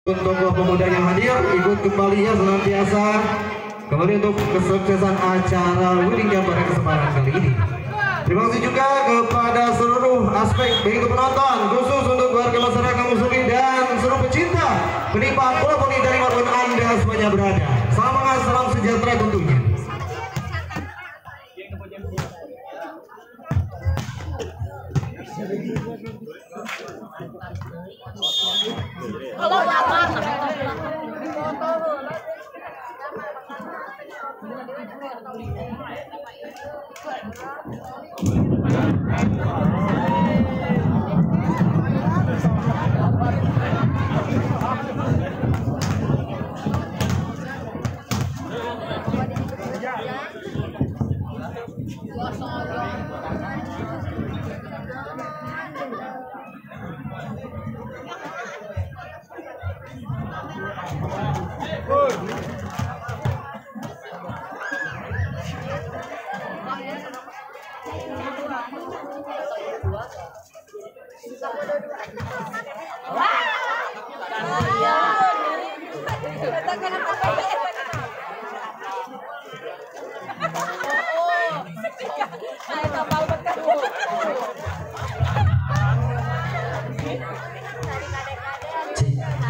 Untuk pemuda yang hadir ikut kembali ya senantiasa kembali untuk kesuksesan acara Winning Jam pada kesempatan kali ini. Terima kasih juga kepada seluruh aspek baik itu penonton, khusus untuk warga masyarakat muslim dan seluruh pecinta penikmat bola voli dari manapun Anda semuanya berada. Semangat, salam sejahtera tentunya.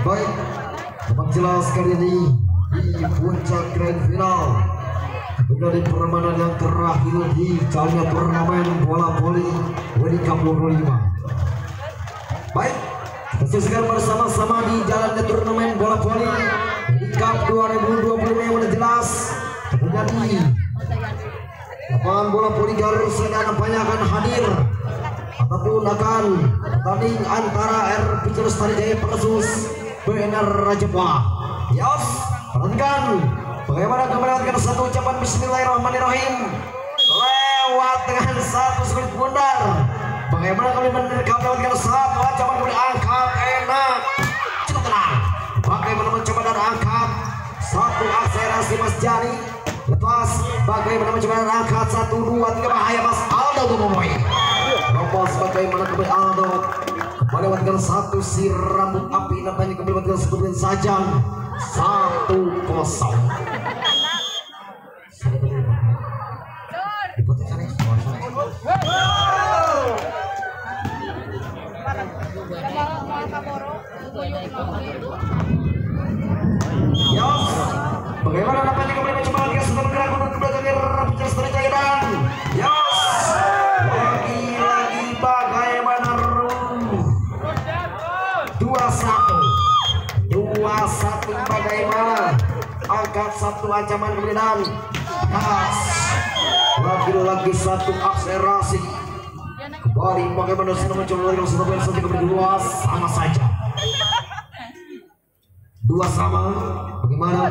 Baik, nampak jelas kali ini di puncak grand final dari permainan yang terakhir di jalannya turnamen bola voli Winning Cup 25. Baik, kita saksikan bersama-sama di jalannya turnamen bola voli Winning Cup 2025 yang sudah jelas terjadi. Lapangan bola voli Garut sedang nampaknya akan hadir ataupun akan bertanding antara RPC Lestari Jaya versus BNR Rajapah. Yos, perhatikan bagaimana kemenangan satu ucapan Bismillahirrahmanirrahim lewat dengan satu sekurit bundar. Bagaimana kami mendapatkan satu ancaman kemudian angkat enak cukup tenang. Bagaimana mencoba dan angkat satu akselerasi Mas Jani lepas. Bagaimana mencoba dan angkat 1, 2, 3 bahaya Mas Aldo Boboiboy. Lepas bagaimana kemudian Aldo melewatkan satu si rambut api nampaknya kembali melewatkan seperti saja 1-0. Yos, bagaimana nampaknya kembali mencoba lagi sudah bergerak untuk ke belakang RPC Lestari Jaya dan Yos lagi-lagi bagaimana 2-1 bagaimana angkat satu ancaman kemudian pas lagi-lagi satu akselerasi kembali bagaimana sudah mencoba lagi satu kedua sama saja 2 sama bagaimana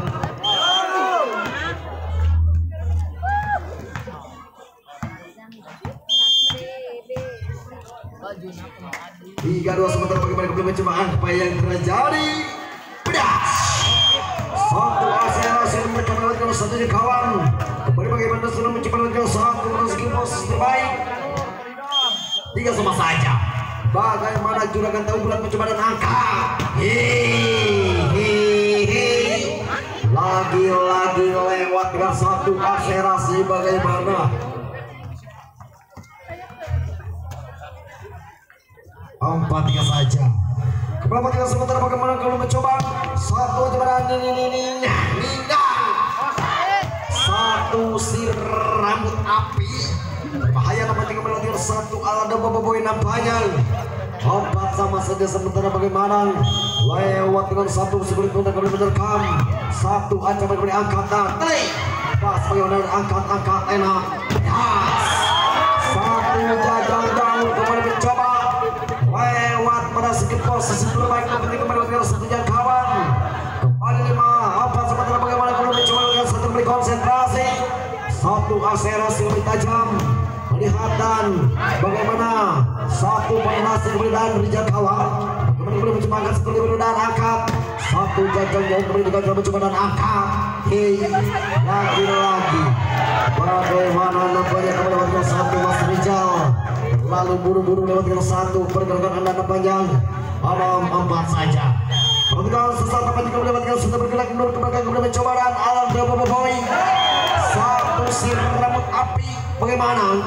Tiga 2 sementara bagaimana kembali mencoba apa yang terjadi pedas satu akselerasi mereka melewatkan satunya kawan kembali bagaimana sudah mencoba melewatkan satu menuju posisi terbaik 3 sama saja. Bagaimana juragan tahu bulat mencoba dan angkat lagi-lagi lewat dengan satu akselerasi bagaimana 4-3 saja. Kembali 4-3 sementara bagaimana kalau mencoba satu jembatan ini satu si rambut api bahaya nampaknya kembali satu Aldo Boboiboy nampaknya 4 sama saja sementara bagaimana lewat dengan satu sebelum kita kembali menerkam satu ancaman kembali angkat dan pas bagaimana angkat enak satu jajang jauh kembali mencoba lewat pada segi posisi terbaik nanti kembali dengan satu jangkauan kembali 5-4 sementara bagaimana kalau mencoba dengan satu kembali konsentrasi satu akselerasi lebih tajam melihat dan bagaimana satu pengenasi kembali dan dijangkauan kembali mencoba angkat seperti itu dan angkat satu jajang jauh kembali juga mencoba dan angkat lagi-lagi bagaimana nampaknya kembali dengan satu Mas Rizal lalu buru-buru lewat dengan satu pergerakan anda panjang malam 4 saja Perhatikan sesaat apa jika mendapatkan sudah bergerak mundur ke belakang kemudian mencoba dan alam boboiboy. Satu siram rambut api. Bagaimana?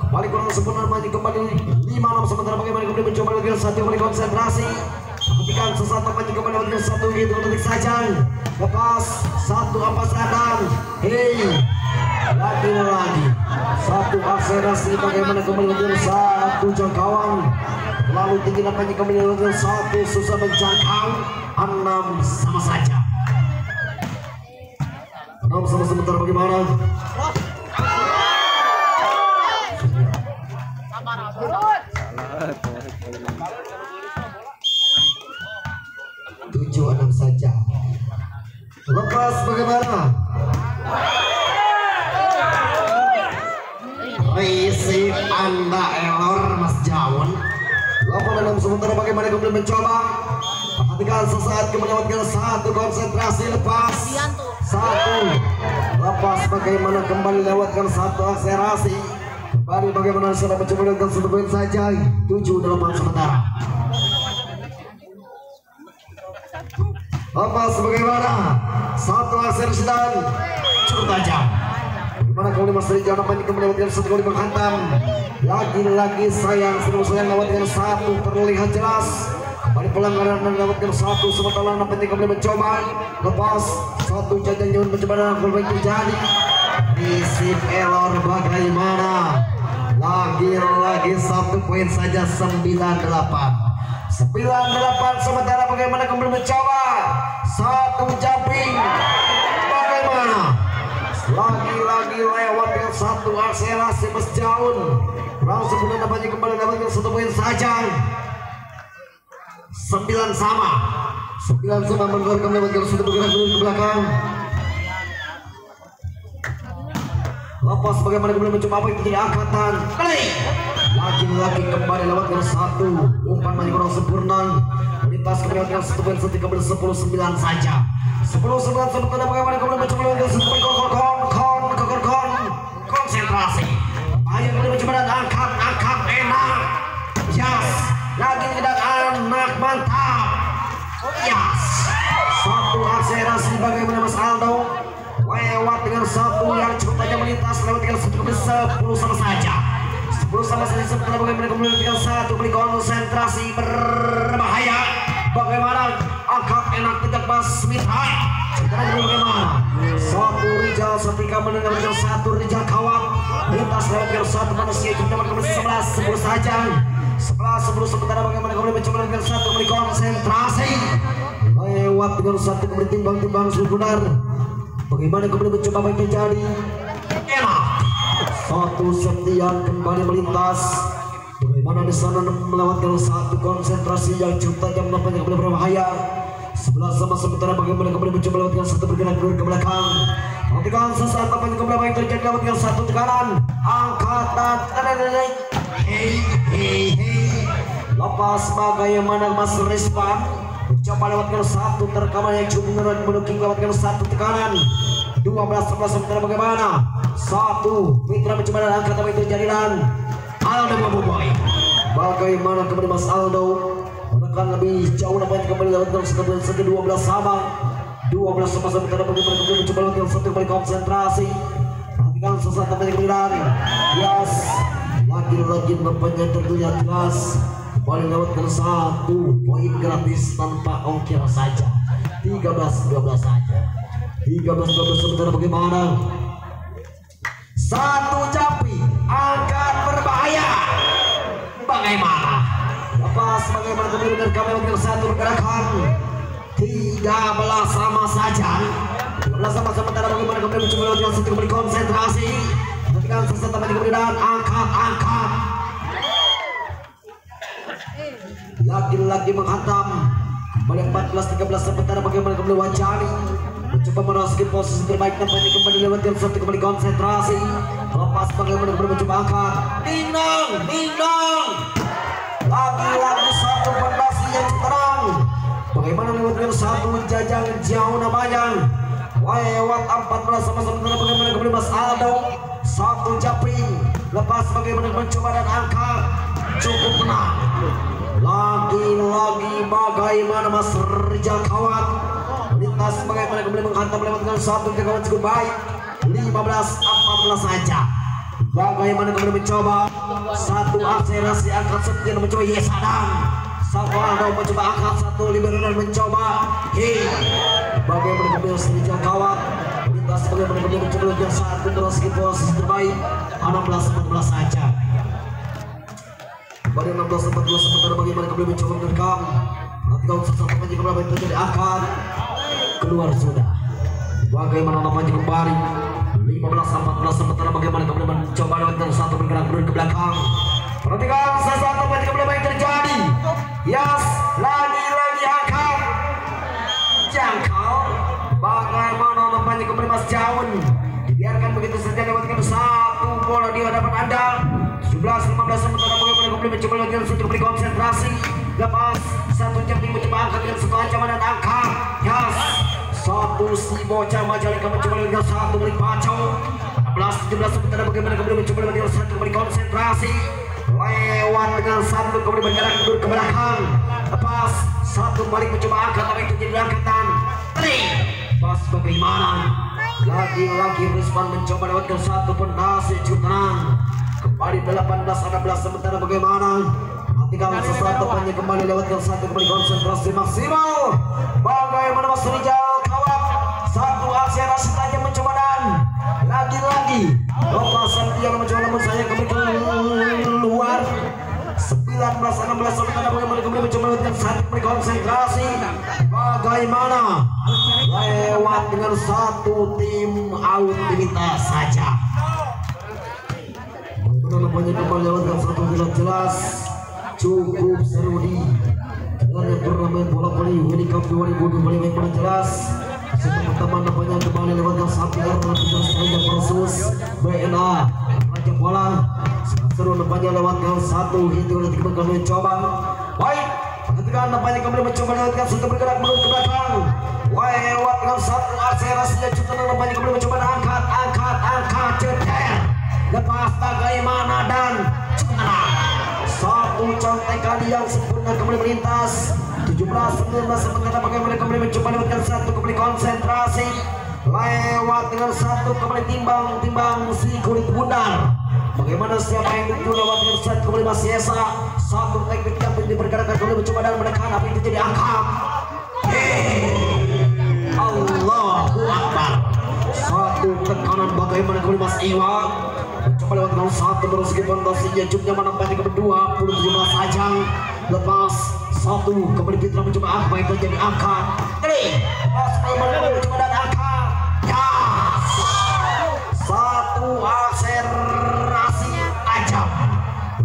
Kembali kurang sempurna maju kembali 5-6 sementara bagaimana kemudian mencoba lagi satu kembali konsentrasi. Perhatikan sesaat apa jika mendapatkan satu gitu detik saja. Lepas satu apa sadar. Hei. Lagi satu akselerasi bagaimana kembali menjadi satu jangkauan lalu tinggi nampaknya kembali menjadi satu susah menjangkau 6 sama saja 6 sama sebentar bagaimana 7-6 saja lepas bagaimana Risik Anda error Mas Jawon 8-6 sementara bagaimana kemudian mencoba perhatikan sesaat kemudian satu konsentrasi lepas satu lepas bagaimana kembali lewatkan satu akselerasi kembali bagaimana sudah mencoba dengan satu poin saja 7-8 sementara lepas bagaimana satu akselerasi dan cukup tajam bagaimana kemudian Mas Rijal nampaknya kembali lewatkan satu kali menghantam lagi-lagi sayang lewatkan satu terlihat jelas kembali pelanggaran dan lewatkan satu sementara nampaknya kembali mencoba lepas satu jajan jangan mencoba dan kembali terjadi risip error bagaimana lagi-lagi 1 poin saja 98 sementara bagaimana kembali mencoba satu jumping bagaimana lagi-lagi lewat dengan satu akselerasi Mas Jaun langsung kemudian dapat kembali dapatkan 1 poin saja 9 sama mengeluarkan kembali sudah bergerak ke belakang lepas bagaimana kemudian mencoba apa itu tidak angkatan lagi-lagi kembali lewatkan satu umpan masih kurang sempurna melintas kemudian dengan 1 poin kembali 10-9 saja 10-9 sementara bagaimana kemudian mencoba lewatkan 1 poin konsentrasi ayo kemudian mencoba dan angkat enak yes lagi tidak anak mantap yes satu akselerasi bagaimana Mas Aldo lewat dengan satu yang cukup tajam melintas lewat dengan 10 sama saja 10 sama saja sementara bagaimana kemudian dengan satu kali konsentrasi berbahaya bagaimana angkat enak tidak pas mithai sekarang bagaimana satu Rijal setika mendengarkan satu Rijal kawat lintas lewat dengan satu manusia juga kembali 11 saja 11 sementara bagaimana kemudian mencoba dengan satu kali konsentrasi lewat dengan satu kembali timbang sebentar bagaimana kemudian mencoba apa yang terjadi enak satu Septian kembali melintas bagaimana di sana melewatkan satu konsentrasi yang cukup tajam nampaknya kembali berbahaya 11 sama sementara bagaimana kembali mencoba lewatkan satu bergerak ke belakang perhatikan sesaat apa yang kembali yang terjadi lewatkan satu tekanan angkatan hei lepas bagaimana Mas Rispan mencoba lewatkan satu terkaman yang cukup menukik lewatkan satu tekanan 12-11 sementara bagaimana satu Mitra mencoba dan angkat apa yang terjadi dan Aldo Boboiboy bagaimana kembali Mas Aldo menekan lebih jauh nampaknya kembali lewatkan satu 12 sama sementara bagaimana kembali mencoba lewatkan satu kembali konsentrasi perhatikan sesaat nampaknya kembali dan yes lagi nampaknya tentunya jelas kembali lewatkan satu poin gratis tanpa ongkir saja 13-12 saja 13-12 sementara bagaimana satu Jampi angkat berbahaya bagaimana lepas bagaimana kemudian kami mengambil satu pergerakan 13 sama saja 13 sama sementara bagaimana kemudian mencoba dengan satu kembali konsentrasi kemudian sesaat kemudian angkat lagi menghantam kembali 14-13 sementara bagaimana kembali Wajani mencoba merasuki posisi terbaik nampaknya kembali lewatkan satu kembali konsentrasi lepas bagaimana kembali mencoba angkat ding-dong lagi satu fondasi yang terang bagaimana lewatkan satu jajang jauh namanya lewat 14 sama sementara bagaimana kembali Mas Aldo satu Japri lepas bagaimana mencoba dan angkat cukup tenang lagi-lagi bagaimana Mas Rijal Kawat lintas bagaimana kembali menghantam lewatkan satu kawan cukup baik 15-14 saja. Bagaimana kembali mencoba satu akselerasi angkat sekian mencoba Yesadang Salvador mencoba angkat satu liberal mencoba bagaimana kembali Mas Rijal Kawat lintas bagaimana kembali mencoba yang satu terus di posisi terbaik 16-14 saja. Pada 16-14 sementara bagaimana kembali mencoba menerkam nanti kau sesat panjang kembali terjadi akan keluar sudah. Bagaimana namanya kembali 15-14 sementara bagaimana kembali mencoba lewat satu bergerak ke belakang. Perhatikan sesuatu panjang kembali yang terjadi. Yes, lagi-lagi akan jangkau. Bagaimana namanya kembali Mas Jaun dibiarkan begitu saja lewatkan satu bola di hadapan Anda. 17-15 sementara bagaimana kembali mencoba lagi satu kembali konsentrasi lepas satu jumping mencoba angkat dengan satu ancaman dan angkat yes satu si bocah Majalengka mencoba dengan satu kembali pacau 16-17 sementara bagaimana kembali mencoba dengan satu kembali konsentrasi lewat dengan satu kembali bergerak mundur ke belakang lepas satu balik mencoba angkat tapi itu jadi angkatan pas bagaimana lagi-lagi Rizman mencoba lewatkan satu penasi jutaan kembali 18-16 sementara bagaimana perhatikan sesuatu panjang kembali lewatkan satu kembali konsentrasi maksimal bagaimana Mas Rijal Kawat satu akselerasi tajam mencoba dan lagi-lagi lepasan dia mencoba namun saya kembali keluar 19-16 sementara bagaimana kembali mencoba lewatkan satu kembali konsentrasi bagaimana lewat dengan satu tim outimitas saja. Namanya kembali lewatkan satu jelas cukup seru di dengan turnamen bola voli World Cup 2025 yang jelas teman-teman namanya kembali lewatkan satu sepanjang versus BNA Raja Bola seru namanya lewatkan satu hitung detik kembali mencoba baik ketika namanya kembali mencoba lewatkan satu bergerak mundur ke belakang lewat dengan satu akselerasinya jutaan namanya kembali mencoba angkat ceter lepas bagaimana dan satu contekan yang sempurna kembali melintas 17-19 sementara bagaimana kembali mencoba lewatkan satu kembali konsentrasi lewat dengan satu kembali timbang si kulit bundar bagaimana siapa yang itu lewat dengan satu kembali Mas Yesa satu teknik yang diperkirakan kembali mencoba dan menekan tapi itu jadi angkat Allahu Akbar satu tekanan bagaimana kembali Mas Iwa mencoba lewat dengan satu terus ke fantasinya jumnya menampaknya ke 27 saja lepas satu kembali Fitra mencoba apa yang terjadi angkat lepas bagaimana mencoba dan angkat ya satu akselerasi tajam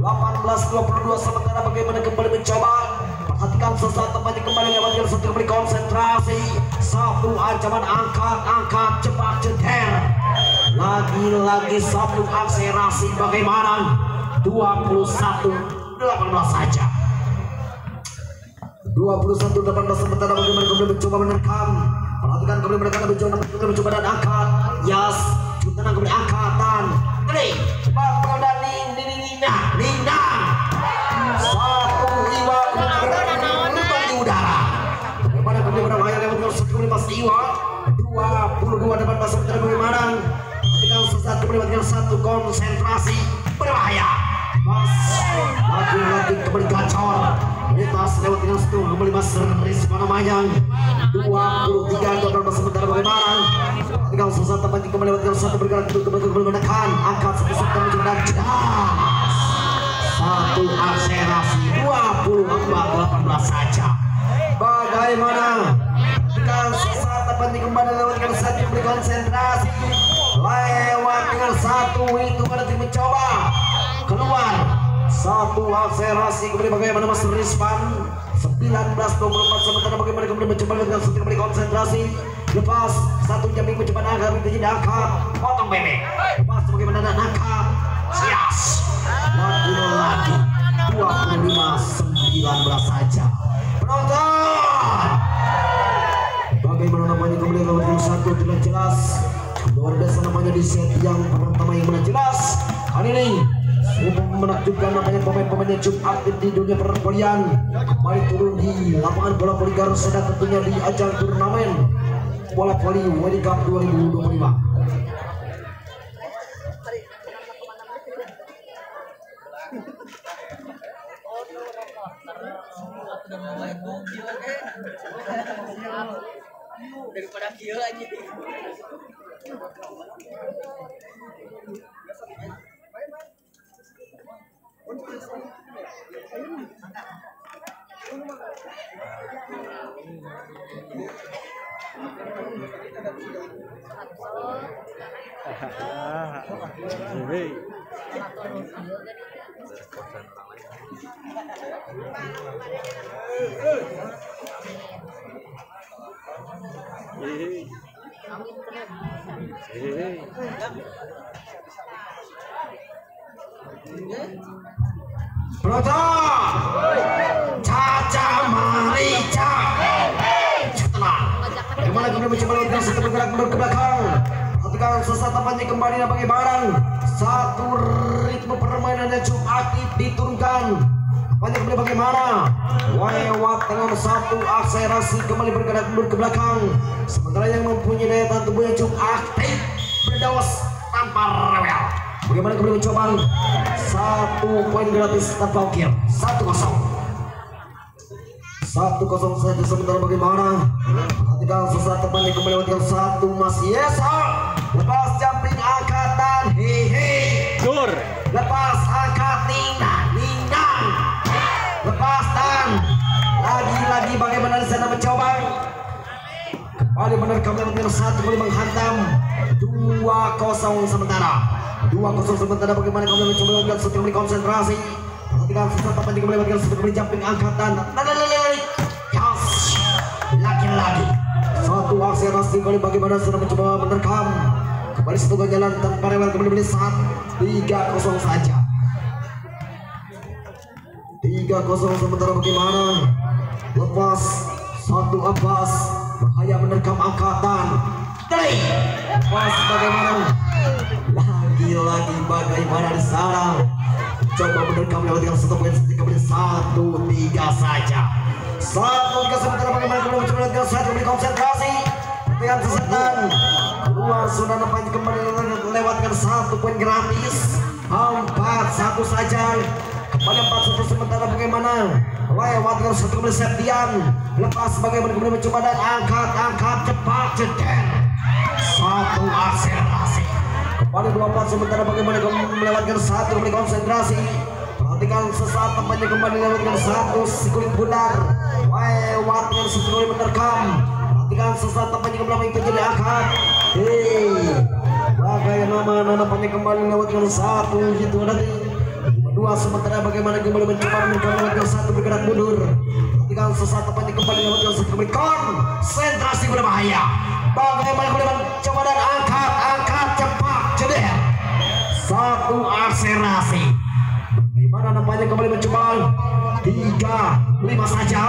18-22 sementara bagaimana kembali mencoba perhatikan sesuatu tempatnya kembali lewatkan satu kembali konsentrasi satu ancaman angkat cepat ceter lagi-lagi satu akselerasi bagaimana 21-18 saja 21-18 sementara bagaimana kembali mencoba menerkam perhatikan kembali mereka mencoba dan angkat yes tenang kembali angkatan cepat dan Nina satu Iwa di udara bagaimana kembali berbahaya lewat sekali Mas Iwa 22 depan pasang sementara bagaimana kita sesat melibatkan satu konsentrasi berbahaya pas lagi-lagi kembali gacor lintas lewat dengan satu kembali Mas Rizman namanya 23 depan sementara bagaimana tinggal sesat tempat kembali lewatkan satu bergerak kembali menekan angkat satu mencoba satu akselerasi 24-18 saja bagaimana kita sesat tempat kembali lewatkan satu berkonsentrasi lewat dengan satu hitungan detik mencoba keluar satu akselerasi kembali bagaimana Mas Rizman 19-24 sementara bagaimana kembali mencoba dengan satu kembali konsentrasi lepas satu jumping mencoba angkat itu jadi angkat potong bebek lepas bagaimana dan angkat sias lagi 25-19 saja penonton bagaimana namanya kembali lewat satu dengan jelas luar biasa namanya di set yang pertama yang benar jelas kali ini menakjubkan namanya pemain-pemain yang cukup aktif di dunia perpolian kembali turun di lapangan bola voli Garuda tentunya di ajang turnamen bola voli World Cup 2025. Daripada kia aja. Broto Caca Marica bagaimana kemudian mencoba untuk satu bergerak mundur ke belakang. Perhatikan sesaat tampaknya kembali nampaknya barang satu ritme permainan yang cukup aktif diturunkan. Banyak kemudian bagaimana lewat dengan satu akselerasi kembali bergerak mundur ke belakang. Sementara yang mempunyai daya tahan tubuh yang cukup aktif berdawas tanpa rewel. Bagaimana kemudian mencoba 1 poin gratis tanpa ukir 1-0 saja. Sementara bagaimana perhatikan sesaat temannya kembali dengan satu Mas Yesa lepas jumping angkatan hehe dur lepas angkat nindang lepas dan lagi-lagi bagaimana di sana mencoba kembali menerkam dengan satu kembali menghantam 2-0 sementara 2-0 sementara bagaimana kembali mencoba dengan satu kembali konsentrasi. Perhatikan sesaat temannya kembali dengan satu kembali jumping angkatan lagi satu akselerasi kembali bagaimana sudah mencoba menerkam kembali satu jalan tanpa rewel kembali 3-0 saja 3-0 sementara bagaimana lepas satu Abbas bahaya menerkam angkatan lepas bagaimana lagi-lagi bagaimana di sana coba menerkam lewat satu poin kembali 1-3 saja 1-3 sementara bagaimana kemudian mencoba dengan satu kembali konsentrasi dengan sesetan keluar sudah nampaknya kembali lewatkan 1 poin gratis 4-1 saja kembali 4-1 sementara bagaimana lewatkan satu kembali Septian lepas bagaimana kemudian mencoba dan angkat cepat jeder 1 akselerasi kembali 2-4 sementara bagaimana melewatkan 1 kembali konsentrasi. Perhatikan sesaat tempatnya kembali lewatkan 1 sekulit bundar lewatkan 1 kembali menerkam. Perhatikan sesaat tempatnya kembali menjadi angkat bagaimana nampaknya kembali lewatkan 1 gitu nanti 2 sementara bagaimana kembali mencoba lewatkan 1 bergerak mundur. Perhatikan sesaat tempatnya kembali lewatkan 1 kembali konsentrasi berbahaya bagaimana kembali mencoba dan angkat cepat jeder 1 akselerasi. Bagaimana nampaknya kembali mencoba 3-5 saja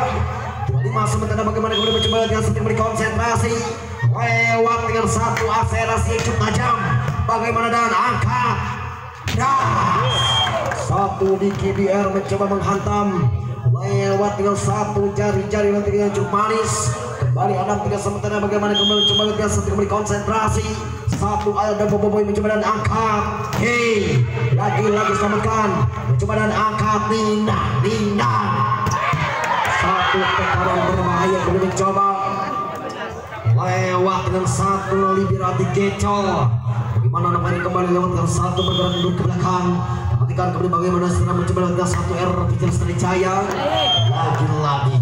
5 sementara bagaimana kembali mencoba dengan satu kembali konsentrasi lewat dengan 1 akselerasi yang cukup tajam bagaimana dan angkat dan 1 di KBR mencoba menghantam lewat dengan 1 jari-jari nanti yang cukup manis kembali Adam 3 sementara bagaimana kembali mencoba dengan 1 kembali konsentrasi 1 ada Boboiboy mencoba dan angkat lagi-lagi selamatkan mencoba dan angkat nindang 1 tekanan berbahaya kemudian mencoba lewat dengan 1 Liberati Gecol bagaimana namanya kembali lewat dengan 1 bergerak mundur ke belakang. Perhatikan kembali bagaimana sedang mencoba dengan 1 R Pijar Sriwijaya lagi-lagi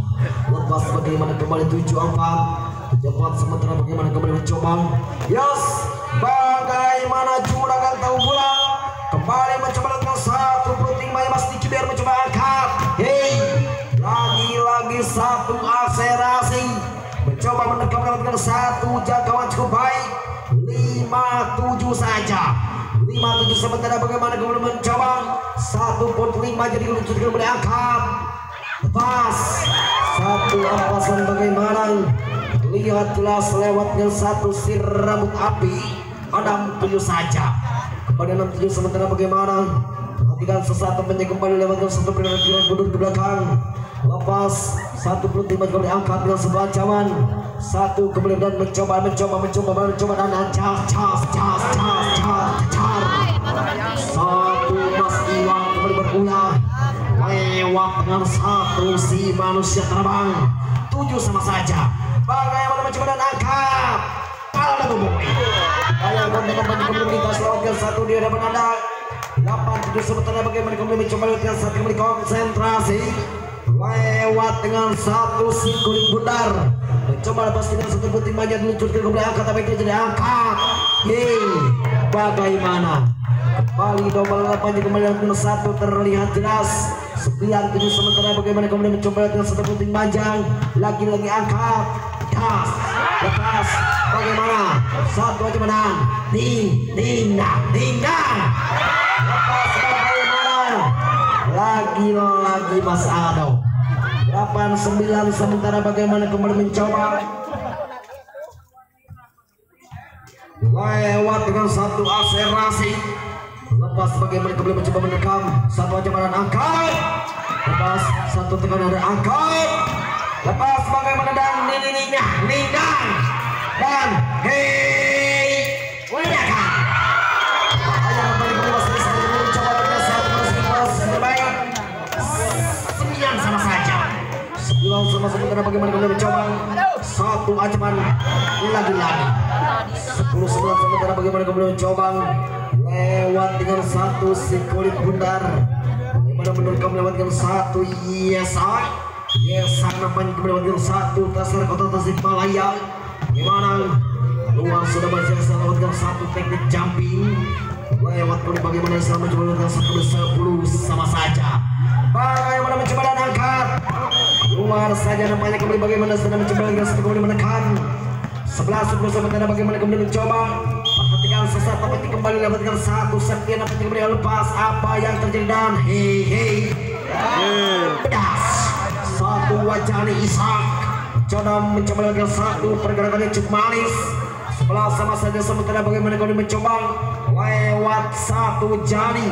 lepas bagaimana kembali 7-4 sementara bagaimana kembali mencoba bagaimana juragan tahu bola kembali mencoba dengan 1 Bruting Maya Mas Diki biar mencoba angkat lagi-lagi 1 akselerasi mencoba menerkam dengan 1 jangkauan cukup baik 5-7 saja 5-7 sementara bagaimana kemudian mencoba 1.5 jadi kembali angkat lepas 1 ampasan bagaimana lihat jelas lewatnya 1 sir rambut api ada 7 saja kepada 67 sementara bagaimana Perhatikan sesaat temannya kembali lewat satu pergerakan mundur ke belakang. Lepas 1 kembali angkat dengan sebelah ancaman. 1 kembali dan mencoba dan cas. 1 Mas Iwan kembali berulah lewat dengan 1 si manusia terbang. 7 sama saja. Bagaimana mencoba dan angkat. Ada boboiboy. Bayangkan kembali lintas lewatkan 1 dia dapat anda. 8-7 sementara bagaimana kembali mencoba dengan 1 kembali konsentrasi. Lewat dengan 1 si kulit bundar. Mencoba lepas dengan 1 putih manja diluncurkan kembali angkat tapi itu jadi angkat. Bagaimana? Kembali double 8 kembali dengan 1 terlihat jelas. 9-7 sementara bagaimana kembali mencoba dengan 1 putih manja. Lagi-lagi angkat. Das. Lepas. Bagaimana? 1 aja menang. Dingdang. Lepas bagaimana? Lagi-lagi Mas Aldo. 8-9 sementara bagaimana kembali mencoba lewat dengan 1 akselerasi. Lepas bagaimana kembali mencoba menekan 1 aja dan angkat. Lepas 1 tekan ada angkat. Lepas bagaimana dan nindang dan udakan. Bahaya kembali mencoba dengan 1 terbaik. 9 sama saja. 9 sama sementara bagaimana kembali mencoba 1 ancaman lagi-lagi. 10-11 sementara bagaimana kembali mencoba lewat dengan 1 si kulit bundar. Bagaimana menurut kamu lewat dengan 1 Yesan namanya kembali lewat dengan 1 Tasar Kota Tasikmalaya. Bagaimana luar sudah berjasa lewat dengan 1 teknik jumping. Lewat kembali bagaimana selama mencoba dengan 10 sama saja. Bagaimana mencoba dan angkat. Luar saja nampaknya kembali bagaimana sedang mencoba dengan 1 kembali menekan. 11-10 sementara bagaimana kembali mencoba. Perhatikan sesat tapi kembali lewat dengan 1 Septian apa kembali lepas apa yang terjadi dan pedas. 1 Wajani Ishak coba mencoba dengan 1 pergerakan yang cukup manis. 11 sama saja sementara bagaimana kembali mencoba lewat 1 Jani.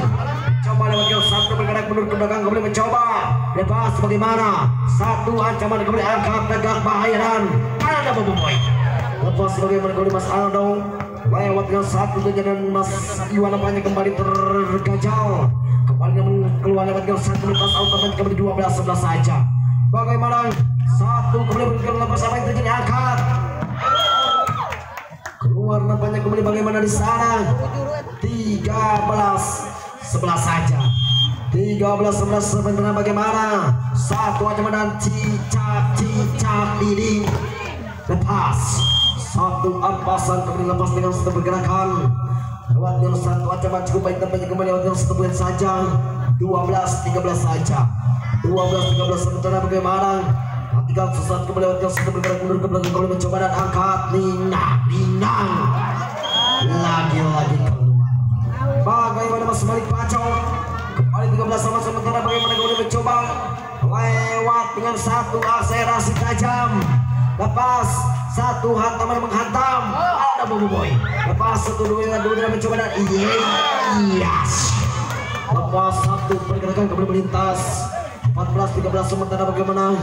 Coba lewat yang 1 bergerak mundur ke belakang kembali mencoba. Lepas bagaimana 1 ancaman kembali angkat tegak bahaya dan ada boboiboy. Lepas bagaimana kembali Mas Aldo lewat yang 1 dan Mas Iwan apanya kembali tergajal. Kembali keluar lewat yang 1 lepas automatik kembali 12-11 saja. Bagaimana 1 kembali bergerak lepas apa yang terjadi angkat. Keluar nampaknya kembali bagaimana di sana 13-11 saja. 13-11 sebenarnya bagaimana 1 ancaman dan cicak dinding. Lepas 1 ampasan kembali lepas dengan 1 pergerakan lewat yang 1 ancaman cukup baik nampaknya kembali lewat yang 1 poin saja. 12-13 saja. 12-13 sementara bagaimana. Perhatikan sesaat kembali lewat yang 1 bergerak mundur ke belakang kembali mencoba dan angkat. Nindang lagi-lagi keluar. Bagaimana Mas Malik Pacong kembali 13 sama sementara bagaimana kembali mencoba lewat dengan 1 akselerasi tajam. Lepas 1 hantaman menghantam ada boboiboy. Lepas 1-2 mencoba dan yes. Lepas 1 pergerakan kembali melintas 14-13 sementara bagaimana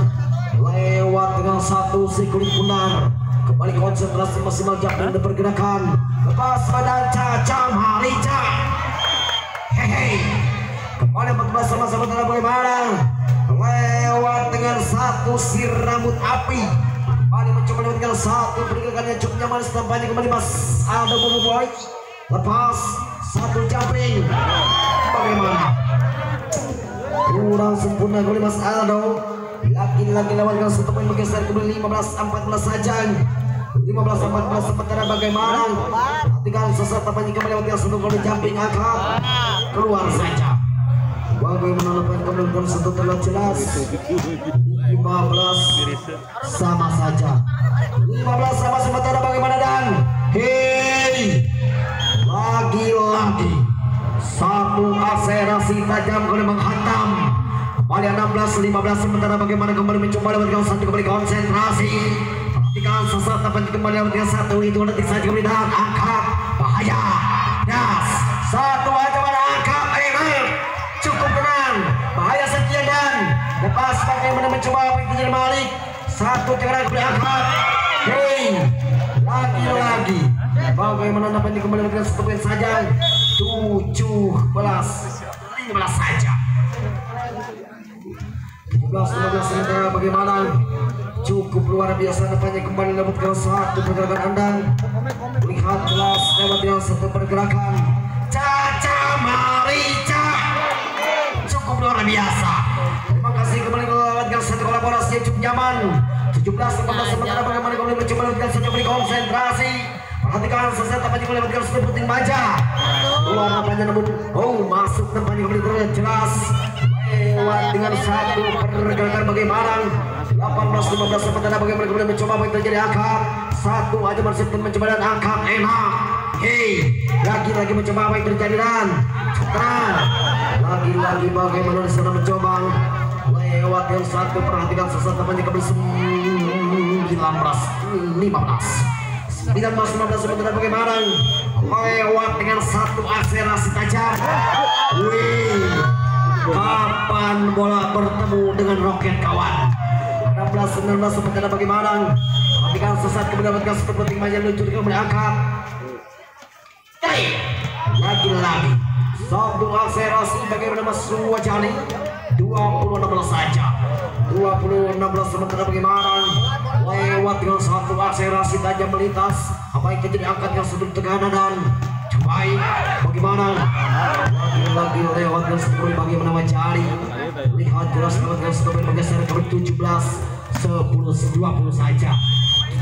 lewat dengan 1 si kulit bundar. Kembali konsentrasi maksimal jam dan pergerakan. Lepas badan cacam halica. Kembali 14 sama sementara bagaimana lewat dengan 1 si rambut api. Kembali mencoba lewat dengan 1 pergerakan yang cukup nyaman tampaknya kembali Mas Aldo boboiboy. Lepas 1 jumping. Bagaimana kurang sempurna kembali Mas Aldo. Lagi-lagi lewat dengan 1 poin bergeser kembali 15-14 saja. 15-14 sementara bagaimana. Perhatikan sesat tampaknya kembali lewat dengan 1 kali jumping angkat. Keluar saja. Bagaimana lepas kembali dengan 1 terlihat jelas. 15 sama saja. 15 sama sementara bagaimana dan lagi-lagi 1 akselerasi tajam kembali menghantam. Kembali 16-15 sementara bagaimana kembali mencoba lewat dengan 1 kembali konsentrasi. Perhatikan sesat tampaknya kembali lewat dengan 1 itu detik saja kembali dan angkat bahaya. Das 1 aja pada angkat lepas bagaimana mencoba pinggir balik. Satu tengah berangkat. Hei, lagi-lagi bagaimana namanya kembali dengan satu poin saja. 17-15 saja. 17-15 sementara bagaimana cukup luar biasa nampaknya kembali mendapatkan satu pergerakan andang. Lihat jelas lewat yang satu pergerakan Caca Marica cukup luar biasa. Terima kasih kembali melewatkan satu kolaborasi yang cukup nyaman. 17-15 sementara bagaimana kembali mencoba melakukan satu beri konsentrasi. Perhatikan sesuatu tampaknya melewatkan satu puting baja. Luar nampaknya namun masuk nampaknya kembali terlihat jelas. Lewat dengan satu pergerakan bagaimana 18-15 sementara bagaimana kemudian mencoba apa yang terjadi angkat. Satu aja masih mencoba dan angkat enak. Hei, lagi-lagi mencoba apa yang terjadi dan sekarang lagi-lagi bagaimana di sana mencoba lewat yang satu. Perhatikan sesuatu tampaknya kembali 19-15 sementara bagaimana lewat dengan satu akselerasi tajam. Kapan bola bertemu dengan roket kawan. 16-19 sementara bagaimana perhatikan sesaat kemudian mendapatkan satu penting maja luncur kembali angkat. Lagi-lagi satu akselerasi bagaimana masuk wajah 20-16 saja. 20-16 sementara bagaimana lewat dengan satu akselerasi tajam melintas apa yang terjadi angkat yang sudut tekanan dan baik bagaimana lagi-lagi lewat dengan satu bagaimana wajari. Lihat jelas lewat dengan satu bergeser ke 17-10-20 saja.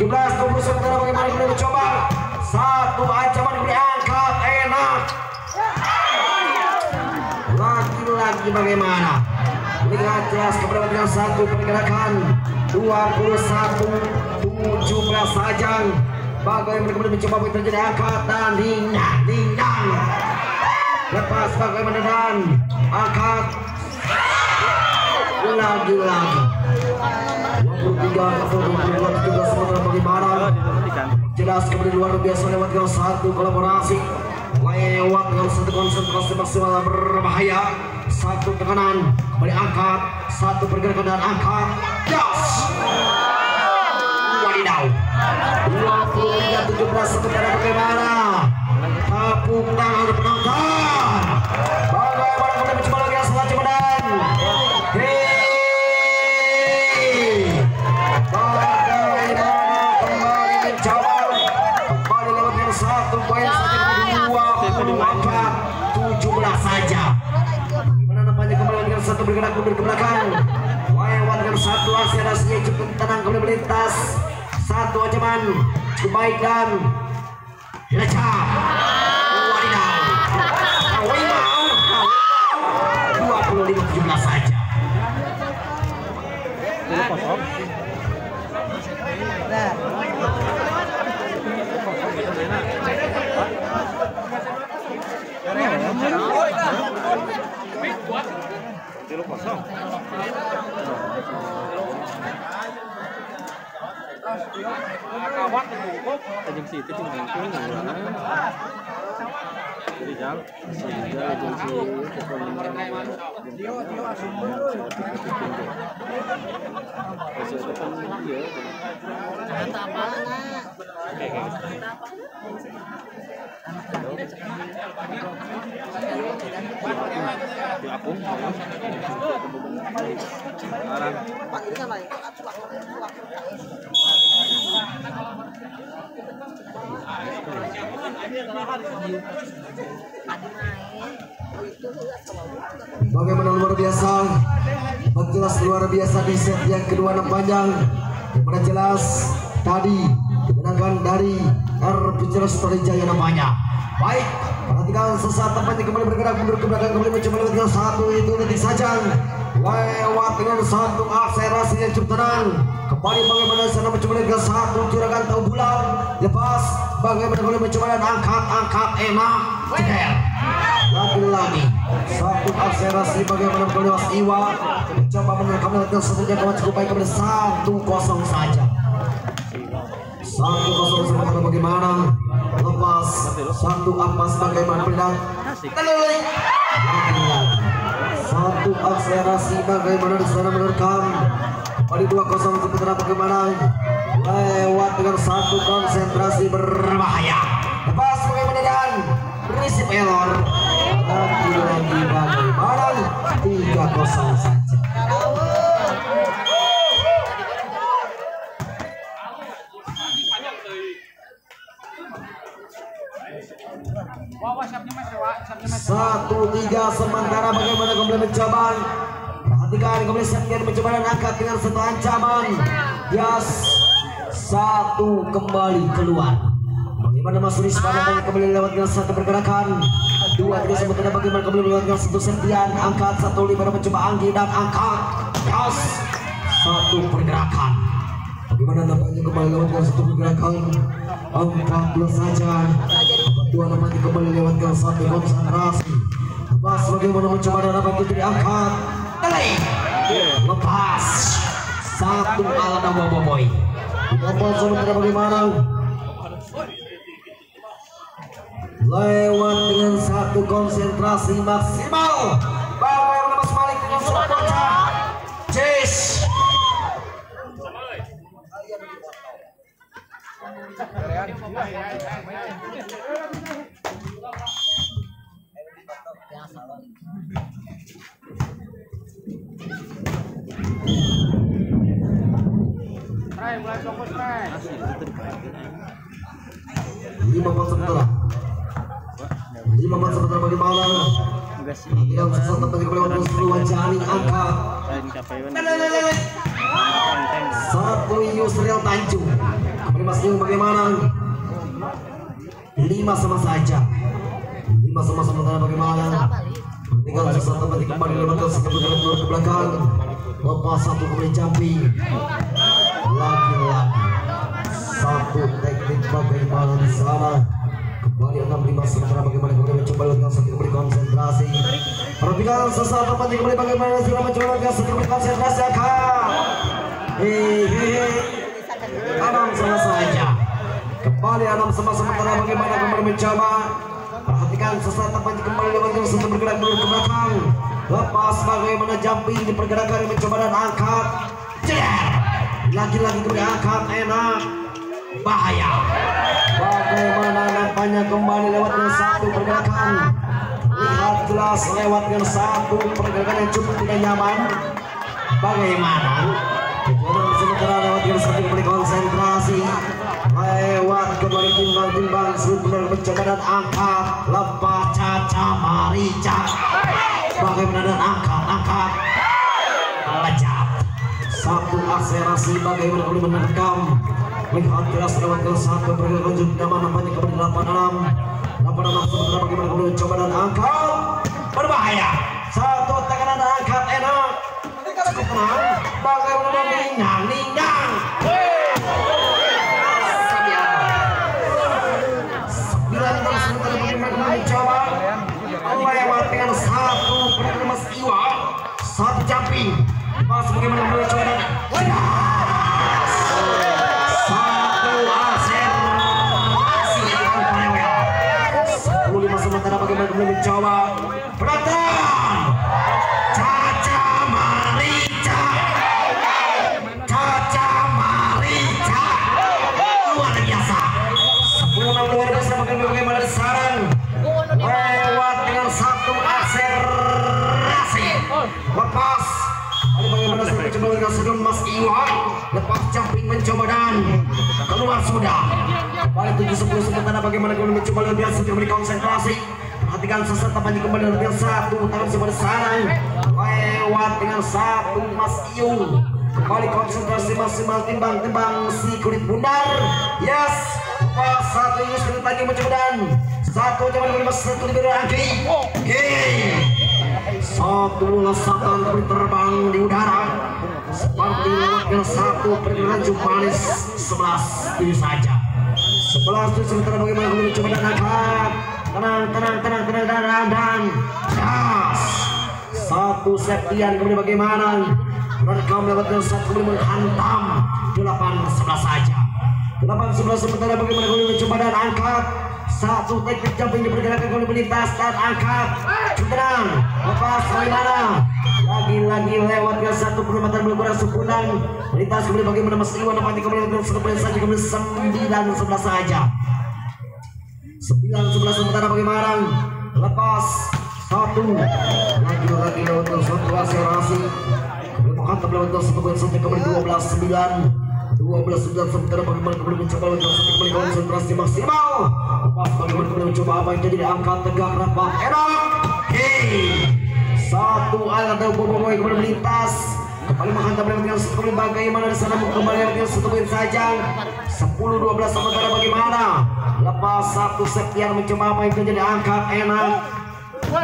17-20 sementara bagaimana kita mencoba satu ancaman kembali angkat enak. Lagi-lagi bagaimana lihat jelas kepada dengan satu pergerakan 21-17 saja. Bagaimana kemudian mencoba untuk terjadi angkat dan dindang lepas bagaimana dan angkat lagi-lagi 23-22 sementara bagaimana jelas kemudian luar biasa lewat dengan satu kolaborasi lewat dengan satu konsentrasi maksimal berbahaya. Satu tekanan kembali angkat satu pergerakan dan angkat gas. Wadidaw 23-17 sementara bagaimana tepuk tangan penonton. Bagaimana kita mencoba lagi yang selanjutnya dan bagaimana kembali mencoba kembali lewatkan satu poin saja 17 saja. Bagaimana nampaknya kembali dengan satu bergerak mundur ke belakang lewat dengan satu akselerasinya cukup tenang kembali melintas. Satu ancaman cukup baik dan lecap. Wadidaw 25-17 saja. Kawat jam situ cuma mungkin jadi jam bagaimana luar biasa, jelas luar biasa di set yang kedua panjang. Yang mana jelas tadi dimenangkan dari RP Jelas Jaya namanya. Baik, perhatikan sesaat tampaknya kembali bergerak mundur ke belakang kembali mencoba dengan satu itu detik saja. Lewat dengan satu akselerasi yang cukup tenang. Kembali bagaimana sana mencoba dengan satu juragan tahu bulan. Lepas bagaimana kembali mencoba dan angkat enak. Ceker. Lagi-lagi satu akselerasi bagaimana kembali Mas Iwa mencoba menekan dengan satu jangkauan cukup baik kembali 1-0 saja. 1-0 sementara bagaimana lepas satu ampas bagaimana pindah lagi-lagi Satu akselerasi bagaimana di sana menerkam. Kembali 2-0 sementara bagaimana lewat dengan satu konsentrasi berbahaya. Lepas bagaimana dan risip error. Lagi-lagi bagaimana 3-0 saja. Satu tiga sementara bagaimana kembali mencoba. Perhatikan kembali Septian mencoba dan angkat dengan satu ancaman. Yes, satu kembali keluar. Bagaimana Mas Riz pada kembali lewat dengan satu pergerakan. Dua tiga sementara bagaimana kembali lewat dengan satu Septian angkat satu lima mencoba Anggi dan angkat. Yes, satu pergerakan. Bagaimana nampaknya kembali lewat dengan satu pergerakan. 14 saja. Dua namanya kembali lewat dengan satu konsentrasi. Lepas bagaimana mencoba dan dapat itu diangkat. Lepas satu ala nama Boboy. Lepas sementara bagaimana lewat dengan satu konsentrasi maksimal. Bagaimana Mas Malik dengan satu pecah. Chase. Lima empat sebentar bagaimana? Yang sesuatu tadi kelewatan seluruh Jani angkat. Satu Yusril Tanjung. Kembali Mas Yung bagaimana? 5 sama saja. 5 sama sementara bagaimana? Tinggal sesuatu tadi kembali lewat satu ke belakang. Lepas satu kembali jumping. Lagi-lagi satu teknik bagaimana di sana. Kembali 6-5 sementara bagaimana kemudian mencoba dengan satu kembali konsentrasi. Perhatikan sesuatu penting kembali bagaimana sudah mencoba dengan satu kembali konsentrasi akan. Enam sama saja. Kembali 6 sama sementara bagaimana kembali mencoba. Perhatikan sesuatu penting kembali dengan satu bergerak dulu ke belakang. Lepas bagaimana jumping di pergerakan yang mencoba dan angkat. Lagi-lagi kembali angkat enak. Bahaya. Bagaimana nampaknya kembali lewat dengan satu pergerakan. Lihat jelas lewat dengan satu pergerakan yang cukup tidak nyaman. Bagaimana? Kemudian sementara lewat dengan satu kembali konsentrasi. Lewat kembali timbang-timbang sudah mencoba dan angkat. Lepas Caca Marica. Bagaimana dan angkat. Lejat. Satu akselerasi bagaimana kembali menerkam. Lihat jelas lewat ke satu pergerakan juga namanya kembali 86 sementara bagaimana kembali mencoba dan angkat. Berbahaya. Satu tekanan dan angkat enak. Cukup tenang. Bagaimana ningang. 9 sementara bagaimana mencoba lewat dengan satu pergerakan Mas Iwa. Satu jumping. Pas bagaimana mencoba dan sementara bagaimana kemudian mencoba perhatian Caca Marica luar biasa 10-6 luar biasa bagaimana sarang lewat dengan satu akselerasi lepas bagaimana saya mencoba dengan sebelum Mas Iwan lepas jumping mencoba dan keluar sudah. Kembali 7-10 sementara bagaimana kembali mencoba luar biasa kembali konsentrasi. Perhatikan seserta panji kembali luar biasa satu tangan sebelah sarang lewat dengan satu Mas Iung. Kembali konsentrasi maksimal timbang si kulit bundar. Yes. Pas satu Yusril Tanjung mencoba dan satu jaman kembali satu di bawah Anggi. Satu lesakan kembali terbang di udara. Seperti lewat satu pergerakan Jumanis 11 ini saja. 11 itu sementara bagaimana kembali mencoba dan angkat. Tenang dan gas. Satu Septian kemudian bagaimana merekam lewat satu kemudian menghantam 8-11 saja. 8-11 sementara bagaimana kembali mencoba dan angkat. satu teknik jumping dipergerakan kembali melintas dan angkat tenang lepas bagaimana lagi-lagi lewat ke satu penempatan belum kurang sepunang melintas kembali bagaimana Mas Iwan dapat kembali kembali saja kembali 9-11 saja 9-11 sementara bagaimana lepas satu lagi-lagi lewat ke satu akselerasi kembali menghantam lewat ke satu poin saja kembali 12-9 sementara bagaimana kembali mencoba untuk kembali konsentrasi maksimal lepas bagaimana kembali mencoba apa yang jadi diangkat tegak rapat enak satu alat dan boboiboy kembali melintas kembali menghantam dengan kembali bagaimana di sana kembali dengan satu poin saja 10-12 sementara bagaimana lepas satu Septian mencoba apa yang jadi angkat enak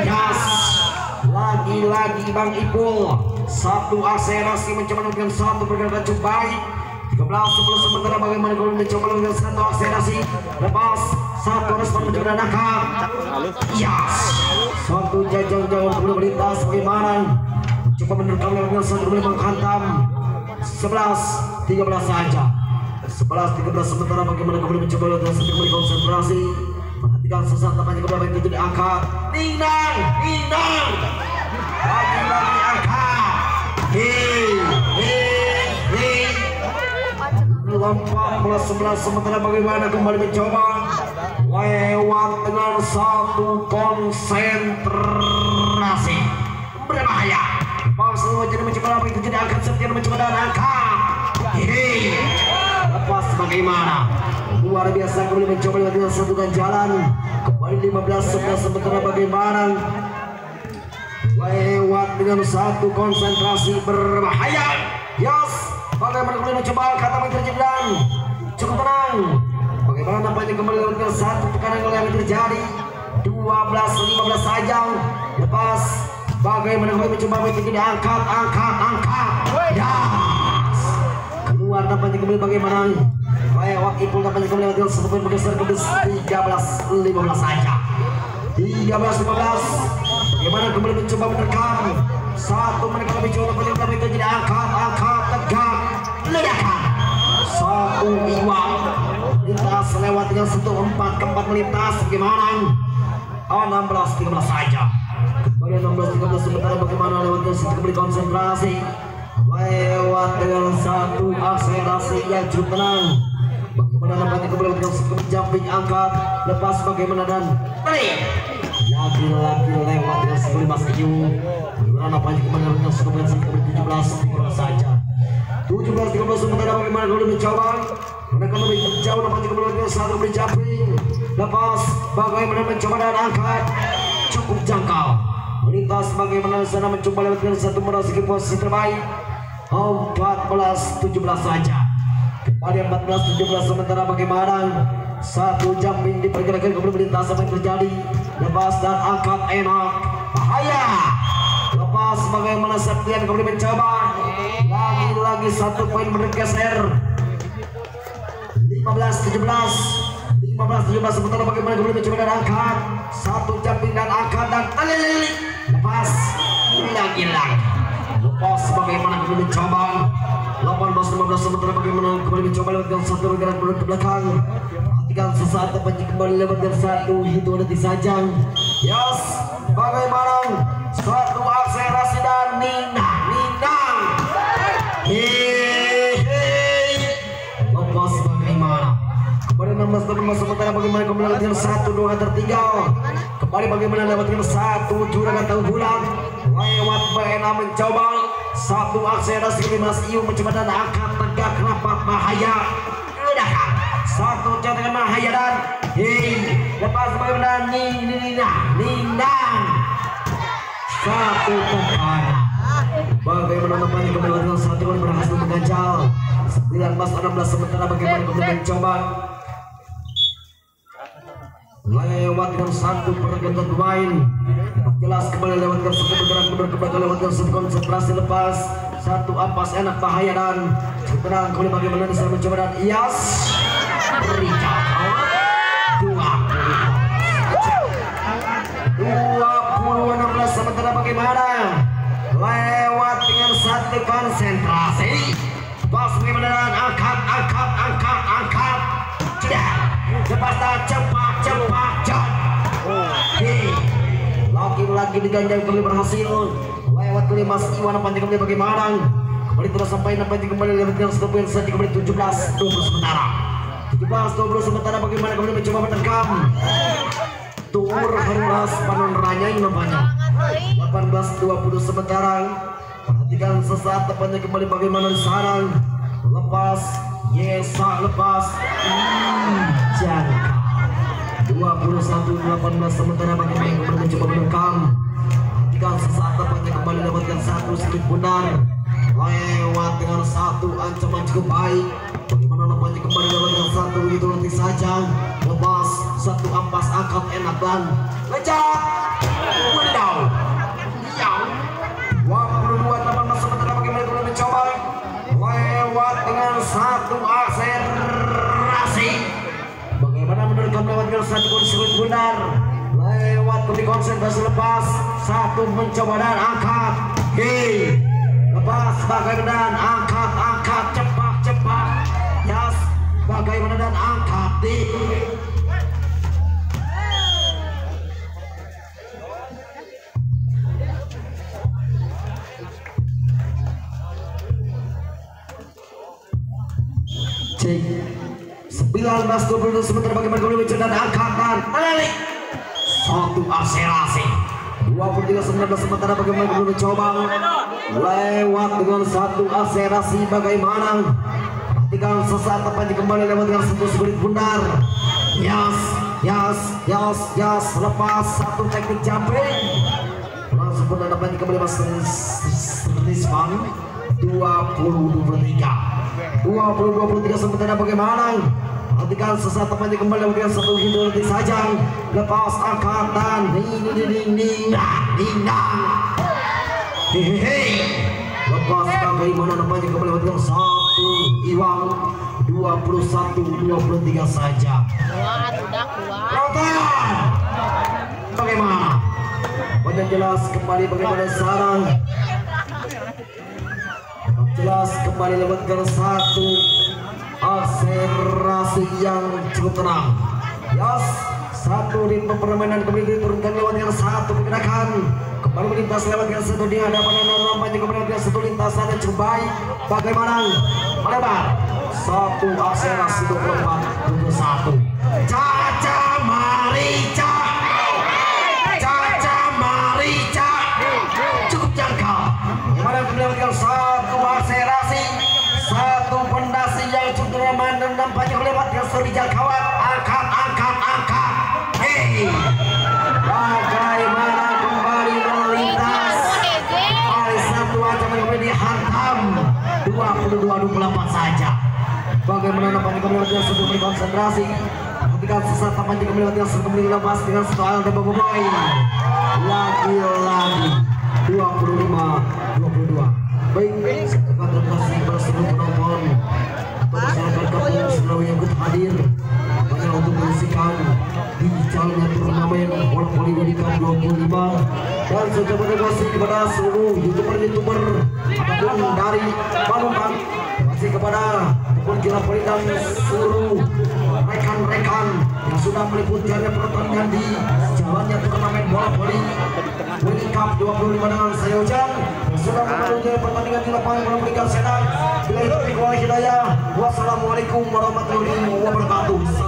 yes lagi-lagi Bang Ipul satu akselerasi mencoba dengan satu pergerakan cukup baik 13-10 sementara bagaimana kalau mencoba dengan satu akselerasi lepas satu respon mencoba dan angkat yes satu jauh-jauh belum melintas bagaimana coba menerkam dengan satu belum menghantam 11-13 saja 11-13 sementara bagaimana kembali mencoba dengan satu kembali konsentrasi perhatikan sesat tampaknya kembali yang itu diangkat Ninang lagi-lagi angkat lompat 11 sementara bagaimana kembali mencoba lewat dengan satu konsentrasi berbahaya semua jadi mencoba apa itu tidak akan seperti mencoba dan angkat lepas bagaimana luar biasa kembali mencoba dengan satu jalan kembali 15-11 sementara bagaimana lewat dengan satu konsentrasi berbahaya yes bagaimana kembali mencoba kata yang terjadi dan cukup tenang bagaimana nampaknya kembali dengan satu tekanan yang terjadi 12-15 saja lepas bagaimana kembali mencoba itu tidak angkat yes keluar nampaknya kembali bagaimana lewat Ipul nampaknya kembali dengan satu poin bergeser ke 13-15 saja 13-15 bagaimana kembali mencoba menekan satu mereka lebih coba kembali itu tidak angkat tegak ledakan satu Iwan lintas lewat dengan satu 4 ke 4 melintas bagaimana 16-13 saja kembali 16-13 sementara bagaimana lewat dengan satu kembali konsentrasi lewat dengan satu akselerasi yang cukup tenang bagaimana nampaknya kembali dengan satu jumping angkat lepas bagaimana dan lagi-lagi lewat dengan satu Mas Iu bagaimana nampaknya kembali dengan satu kembali 17-13 saja 17-13 sementara bagaimana kembali mencoba mereka lebih jauh nampaknya kembali dengan satu kembali jumping lepas bagaimana mencoba dan angkat cukup jangkau melintas bagaimana sana mencoba lewat dengan satu merasuki posisi terbaik 14-17 saja kembali 14-17 sementara bagaimana satu jumping diperkirakan kembali melintas apa yang terjadi lepas dan angkat enak bahaya lepas bagaimana Septian kembali mencoba lagi-lagi satu poin bergeser 15-17 sementara bagaimana kembali mencoba dan angkat satu jumping dan angkat dan lepas lagi-lagi lepas bagaimana kembali mencoba 18-15 sementara bagaimana kembali mencoba lewat dengan satu bergerak ke belakang perhatikan sesaat tepat kembali lewat dengan satu hitung detik saja yes bagaimana satu akselerasi dan Ninang lepas bagaimana kembali 16-16 sementara bagaimana kembali dengan satu dua tertinggal kembali bagaimana lewat dengan satu juragan tahu bulan lewat BNA mencoba satu akselerasi ke Mas Iu mencoba dan angkat tegak rapat bahaya ledakan satu dengan bahaya dan lepas bagaimana Ninang satu tekanan bagaimana nampaknya kembali dengan satu kali berhasil mengganjal 19-16 sementara bagaimana kembali mencoba lewat dengan satu pergantian pemain jelas kembali lewat dengan satu bergerak ke belakang lewat dengan satu konsentrasi lepas satu ampas enak bahaya dan tenang kembali bagaimana bisa mencoba dan Iyas beri jauh 20-16 sementara bagaimana lewat dengan satu konsentrasi pas bagaimana angkat sudah cepat. Lagi diganjal kembali berhasil lewat kali Mas Iwan panjang kembali bagaimana kembali terus sampai panjang kembali lewat dengan stopin saja kembali 17-20 sementara 17-20 sementara bagaimana kembali mencoba menerkam Tur Harnas Panon Ranya yang nampaknya 18-20 sementara perhatikan sesaat depannya kembali bagaimana di sana lepas Yesa lepas jangka 21-18 sementara bagaimana yang kembali mencoba menerkam perhatikan sesaat depannya kembali dapatkan satu sedikit benar lewat dengan satu ancaman cukup baik bagaimana nampaknya kembali dapatkan satu begitu nanti saja lepas satu ampas angkat enak dan lecak window yang 22-18 sementara bagaimana kembali mencoba lewat dengan satu akselerasi bagaimana menerkam lewat dengan satu kondisi benar lewat kembali konsentrasi lepas satu mencoba dan angkat lepas bagaimana dan angkat cepat yes bagaimana dan angkat cek 19-20 sementara bagaimana kembali mencoba dan angkat dan balik satu akselerasi 23-19 sementara bagaimana kembali mencoba lewat dengan satu akselerasi bagaimana perhatikan sesaat tepat kembali lewat dengan satu sebelit bundar yes lepas satu teknik jumping langsung bundar dapat kembali masuk Rizman 20-23 sementara bagaimana perhatikan sesaat tepat kembali lewat dengan satu hidung saja lepas angkat dan lepas bagaimana namanya kembali lewat dengan satu Iwang 21-23 saja bagaimana pada jelas kembali bagaimana sarang jelas kembali lewat dengan satu akselerasi yang cukup tenang yes satu ritme permainan kembali diturunkan lewat dengan satu pergerakan kembali melintas lewat dengan satu di hadapan nampaknya kembali dengan satu lintasan yang cukup baik bagaimana melebar satu akselerasi 24-21 Caca Marica cukup jangkau bagaimana kembali dengan satu akselerasi satu pondasi yang cukup aman dan nampaknya melewat dengan satu jangkauan angkat bagaimana kembali melintas oleh satu ancaman kembali dihantam 22-28 saja bagaimana nampaknya kembali dengan satu berkonsentrasi ketika sesaat tampaknya kembali dengan satu kembali lepas dengan satu hal dan boboiboy lagi 25-22 baik setelah terima kasih pada seluruh penonton masyarakat kampung Selawi yang hadir banyak untuk menyaksikan di jalannya turnamen bola voli Unicap 25 dan juga terima kasih kepada seluruh youtuber ataupun dari Palembang terima kasih kepada ataupun Gila Poli dan seluruh rekan-rekan yang sudah meliput jalannya pertandingan di jalannya turnamen bola voli Unicap 25 dengan saya Ujang sudah mengaruhi pertandingan di lapangan bola voli Serang bila itu hidayah wassalamualaikum warahmatullahi wabarakatuh.